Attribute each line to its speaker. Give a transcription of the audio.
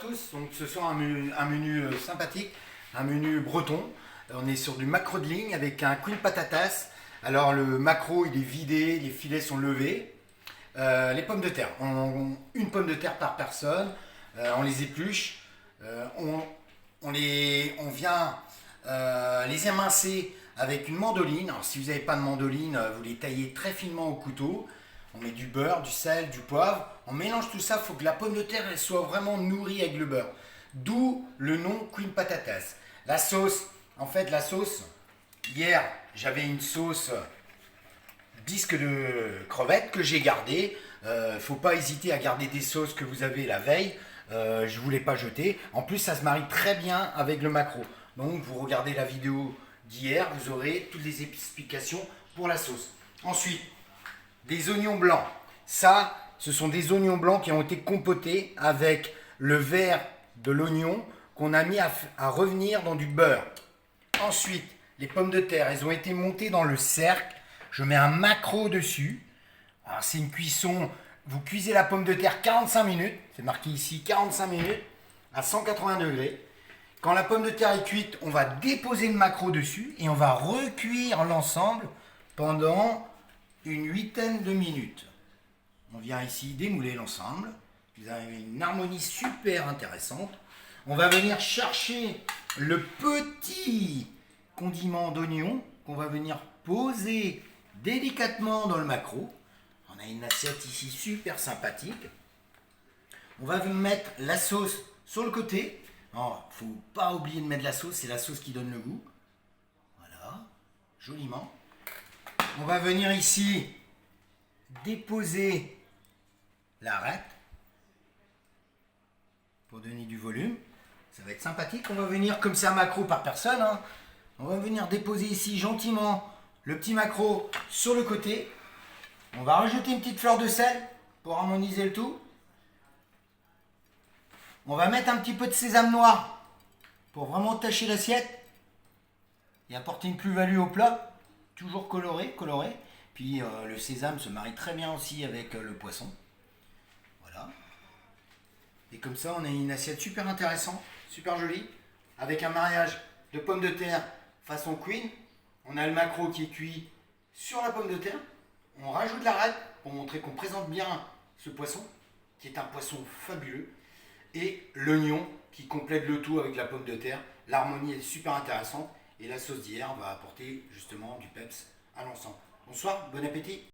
Speaker 1: tous, donc ce soir un menu sympathique, un menu breton. On est sur du maquereau de ligne avec un queen patatas. Alors le maquereau il est vidé, les filets sont levés. Les pommes de terre, une pomme de terre par personne, on les épluche, on vient les émincer avec une mandoline. Alors si vous n'avez pas de mandoline, vous les taillez très finement au couteau. On met du beurre, du sel, du poivre. On mélange tout ça, il faut que la pomme de terre elle soit vraiment nourrie avec le beurre. D'où le nom Queen Patatas. La sauce, hier j'avais une sauce bisque de crevettes que j'ai gardée. Faut pas hésiter à garder des sauces que vous avez la veille. Je ne voulais pas jeter. En plus, ça se marie très bien avec le maquereau. Donc, vous regardez la vidéo d'hier, vous aurez toutes les explications pour la sauce. Ensuite, des oignons blancs. Ça, ce sont des oignons blancs qui ont été compotés avec le vert de l'oignon qu'on a mis à revenir dans du beurre. Ensuite, les pommes de terre, elles ont été montées dans le cercle. Je mets un maquereau dessus. Alors, c'est une cuisson. Vous cuisez la pomme de terre 45 minutes. C'est marqué ici 45 minutes à 180 degrés. Quand la pomme de terre est cuite, on va déposer le maquereau dessus et on va recuire l'ensemble pendant une huitaine de minutes. On vient ici démouler l'ensemble. Vous avez une harmonie super intéressante. On va venir chercher le petit condiment d'oignon qu'on va venir poser délicatement dans le maquereau. On a une assiette ici super sympathique. On va venir mettre la sauce sur le côté. Il ne faut pas oublier de mettre la sauce, c'est la sauce qui donne le goût. Voilà, joliment. On va venir ici déposer l'arête pour donner du volume. Ça va être sympathique. On va venir, comme c'est un maquereau par personne, on va venir déposer ici gentiment le petit maquereau sur le côté. On va rajouter une petite fleur de sel pour harmoniser le tout. On va mettre un petit peu de sésame noir pour vraiment tacher l'assiette et apporter une plus-value au plat. Toujours coloré. Puis le sésame se marie très bien aussi avec le poisson. Voilà. Et comme ça, on a une assiette super intéressante, super jolie, avec un mariage de pommes de terre façon queen. On a le maquereau qui est cuit sur la pomme de terre. On rajoute l'arête pour montrer qu'on présente bien ce poisson, qui est un poisson fabuleux. Et l'oignon qui complète le tout avec la pomme de terre. L'harmonie est super intéressante. Et la sauce d'hier va apporter justement du peps à l'ensemble. Bonsoir, bon appétit.